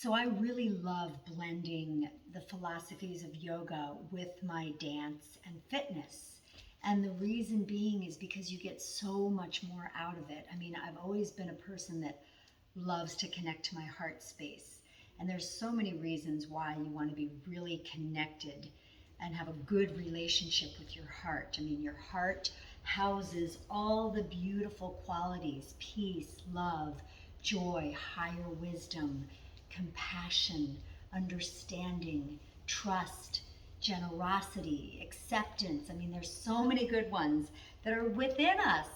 So I really love blending the philosophies of yoga with my dance and fitness. And the reason being is because you get so much more out of it. I mean, I've always been a person that loves to connect to my heart space. And there's so many reasons why you want to be really connected and have a good relationship with your heart. I mean, your heart houses all the beautiful qualities: peace, love, joy, higher wisdom, compassion, understanding, trust, generosity, acceptance. I mean, there's so many good ones that are within us.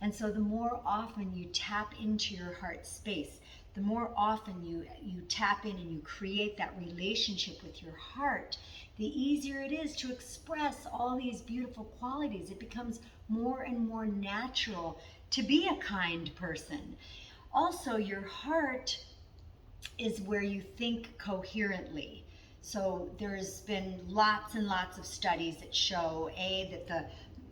And so the more often you tap into your heart space, the more often you tap in and you create that relationship with your heart, the easier it is to express all these beautiful qualities. It becomes more and more natural to be a kind person. Also, your heart is where you think coherently. So there's been lots and lots of studies that show that the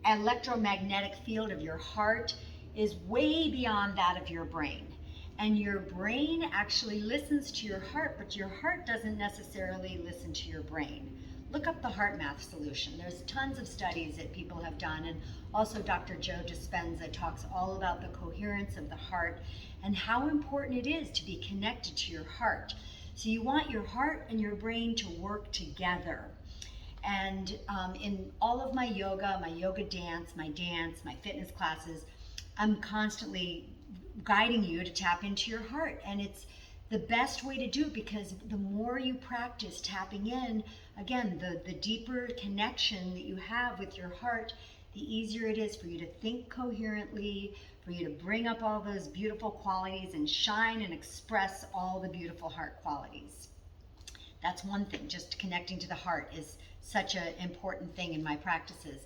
electromagnetic field of your heart is way beyond that of your brain. And your brain actually listens to your heart, but your heart doesn't necessarily listen to your brain. Look up the heart math solution. There's tons of studies that people have done, and also Dr. Joe Dispenza talks all about the coherence of the heart and how important it is to be connected to your heart. So you want your heart and your brain to work together. And in all of my yoga dance, my fitness classes, I'm constantly guiding you to tap into your heart. And it's the best way to do it, because the more you practice tapping in, again, the deeper connection that you have with your heart, the easier it is for you to think coherently, for you to bring up all those beautiful qualities and shine and express all the beautiful heart qualities. That's one thing. Just connecting to the heart is such an important thing in my practices.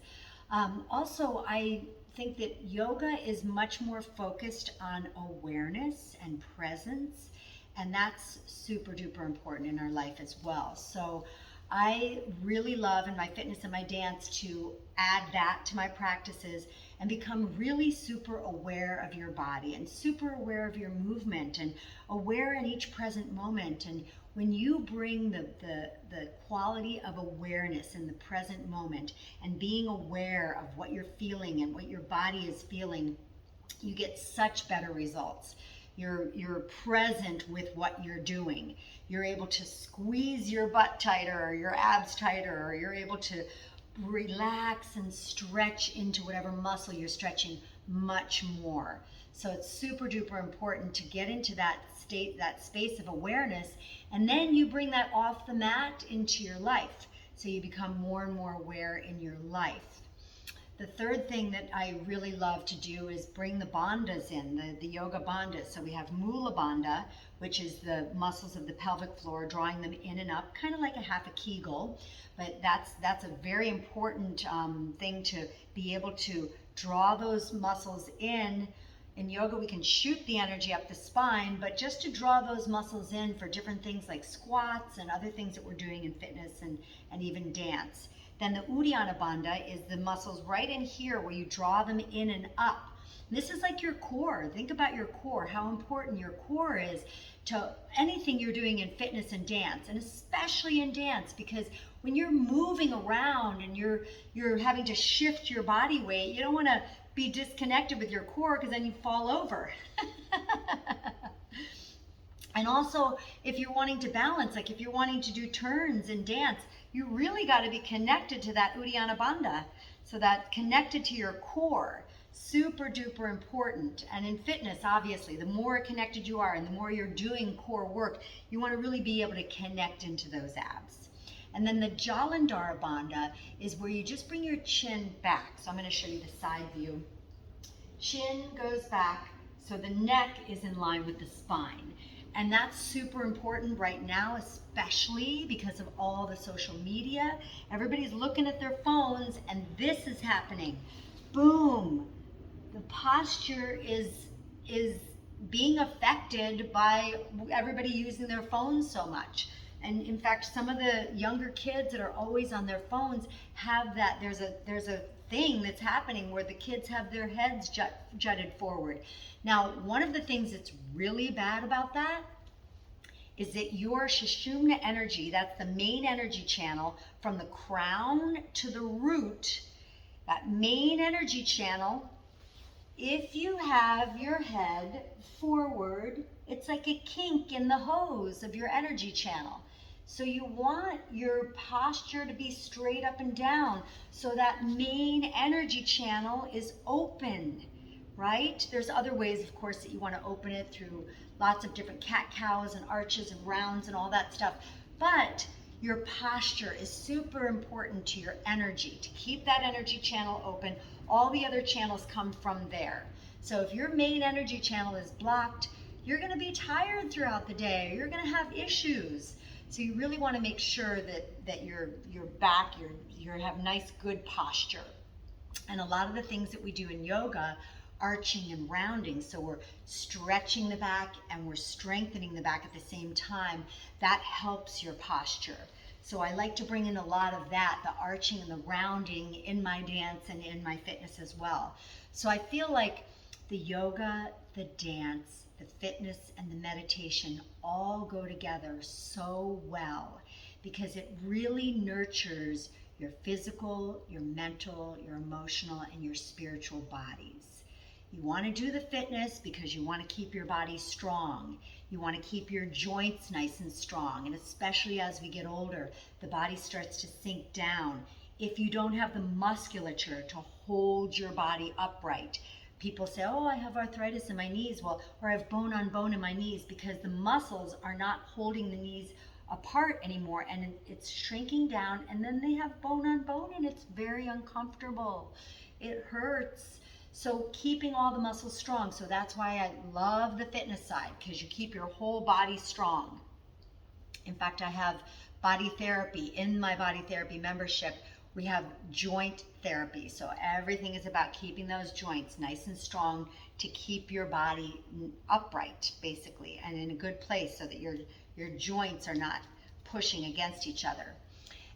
Also, I think that yoga is much more focused on awareness and presence, and that's super duper important in our life as well. So I really love in my fitness and my dance to add that to my practices and become really super aware of your body and super aware of your movement and aware in each present moment. And when you bring the quality of awareness in the present moment and being aware of what you're feeling and what your body is feeling, you get such better results. You're present with what you're doing. You're able to squeeze your butt tighter or your abs tighter, or you're able to relax and stretch into whatever muscle you're stretching much more. So it's super duper important to get into that state, that space of awareness, and then you bring that off the mat into your life. So you become more and more aware in your life. The third thing that I really love to do is bring the bandhas in, the yoga bandhas. So we have Mula Bandha, which is the muscles of the pelvic floor, drawing them in and up, kind of like a half a Kegel. But that's a very important thing, to be able to draw those muscles in. In yoga, we can shoot the energy up the spine, but just to draw those muscles in for different things like squats and other things that we're doing in fitness and even dance. Then the Uddiyana Bandha is the muscles right in here where you draw them in and up. This is like your core. Think about your core, how important your core is to anything you're doing in fitness and dance, and especially in dance, because when you're moving around and you're having to shift your body weight, you don't want to be disconnected with your core, because then you fall over. And also, if you're wanting to balance, like if you're wanting to do turns in dance, you really got to be connected to that Uddiyana Bandha. So that connected to your core, super duper important. And in fitness, obviously, the more connected you are and the more you're doing core work, you want to really be able to connect into those abs. And then the Jalandhara Bandha is where you just bring your chin back. So I'm going to show you the side view. Chin goes back, so the neck is in line with the spine. And that's super important right now, especially because of all the social media. Everybody's looking at their phones, and this is happening. Boom. The posture is being affected by everybody using their phones so much. And in fact, some of the younger kids that are always on their phones have that. There's a thing that's happening where the kids have their heads jutted forward. Now, one of the things that's really bad about that is that your Sushumna energy, that's the main energy channel from the crown to the root, that main energy channel, if you have your head forward, it's like a kink in the hose of your energy channel. So you want your posture to be straight up and down so that main energy channel is open, right? There's other ways, of course, that you want to open it through lots of different cat-cows and arches and rounds and all that stuff. But your posture is super important to your energy. To keep that energy channel open, all the other channels come from there. So if your main energy channel is blocked, you're going to be tired throughout the day. You're going to have issues. So you really want to make sure that your back, you have nice, good posture. And a lot of the things that we do in yoga, arching and rounding, so we're stretching the back and we're strengthening the back at the same time, that helps your posture. So I like to bring in a lot of that, the arching and the rounding, in my dance and in my fitness as well. So I feel like the yoga, the dance, the fitness, and the meditation all go together so well because it really nurtures your physical, your mental, your emotional, and your spiritual bodies. You want to do the fitness because you want to keep your body strong. You want to keep your joints nice and strong. And especially as we get older, the body starts to sink down. If you don't have the musculature to hold your body upright, people say, oh, I have arthritis in my knees, or I have bone on bone in my knees, because the muscles are not holding the knees apart anymore, and it's shrinking down, and then they have bone on bone, and it's very uncomfortable. It hurts. So keeping all the muscles strong. So that's why I love the fitness side, because you keep your whole body strong. In fact, I have body therapy. In my body therapy membership, we have joint therapy. So everything is about keeping those joints nice and strong to keep your body upright, basically, and in a good place so that your joints are not pushing against each other.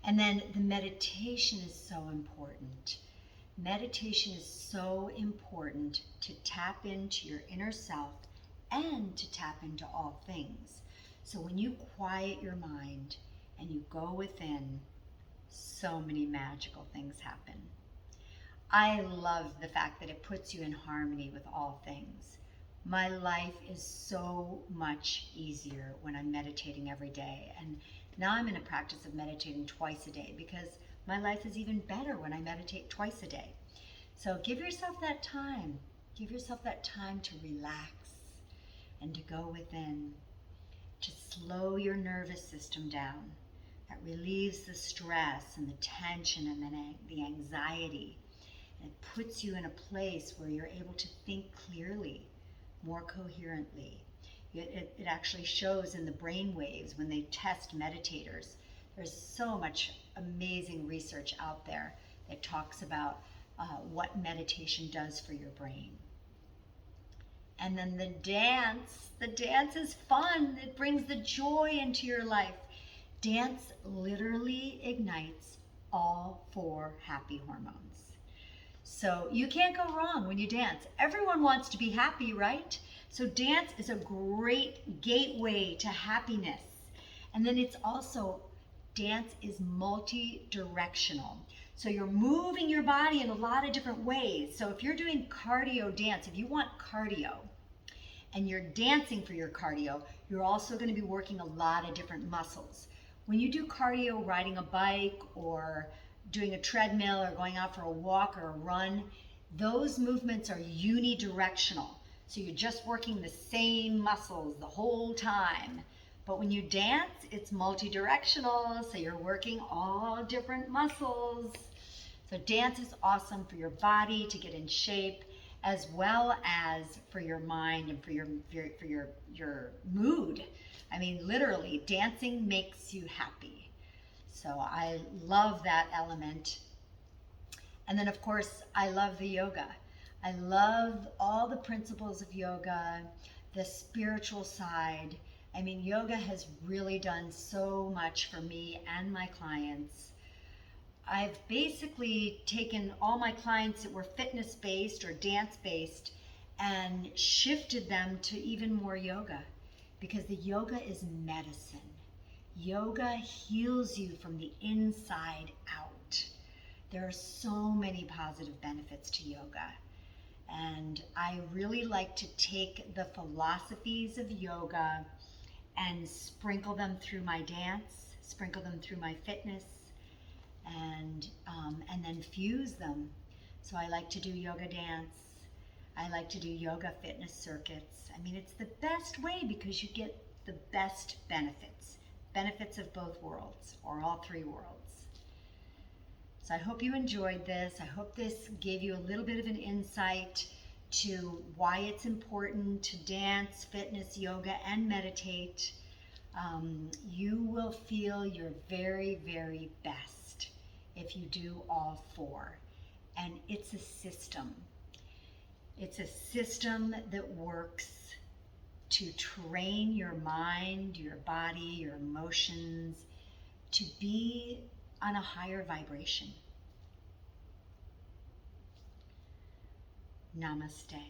And then the meditation is so important. Meditation is so important to tap into your inner self and to tap into all things. So when you quiet your mind and you go within, so many magical things happen. I love the fact that it puts you in harmony with all things. My life is so much easier when I'm meditating every day. And now I'm in a practice of meditating twice a day because my life is even better when I meditate twice a day. So give yourself that time. Give yourself that time to relax and to go within, to slow your nervous system down. That relieves the stress and the tension and then the anxiety. And it puts you in a place where you're able to think clearly, more coherently. It actually shows in the brain waves when they test meditators. There's so much amazing research out there that talks about what meditation does for your brain. And then the dance is fun. It brings the joy into your life. Dance literally ignites all 4 happy hormones. So you can't go wrong when you dance. Everyone wants to be happy, right? So dance is a great gateway to happiness. And then it's also, dance is multi-directional. So you're moving your body in a lot of different ways. So if you're doing cardio dance, if you want cardio, and you're dancing for your cardio, you're also going to be working a lot of different muscles. When you do cardio, riding a bike or doing a treadmill or going out for a walk or a run, those movements are unidirectional. So you're just working the same muscles the whole time. But when you dance, it's multi-directional, so you're working all different muscles. So dance is awesome for your body to get in shape, as well as for your mind and for your mood. I mean, literally, dancing makes you happy. So I love that element. And then, of course, I love the yoga. I love all the principles of yoga, the spiritual side. I mean, yoga has really done so much for me and my clients. I've basically taken all my clients that were fitness-based or dance-based and shifted them to even more yoga. because the yoga is medicine. Yoga heals you from the inside out. There are so many positive benefits to yoga. And I really like to take the philosophies of yoga and sprinkle them through my dance, sprinkle them through my fitness, and then fuse them. So I like to do yoga dance. I like to do yoga fitness circuits. I mean, it's the best way because you get the best benefits of both worlds, or all three worlds. So I hope you enjoyed this. I hope this gave you a little bit of an insight to why it's important to dance, fitness, yoga, and meditate. You will feel your very, very best if you do all four. And it's a system. It's a system that works to train your mind, your body, your emotions to be on a higher vibration. Namaste.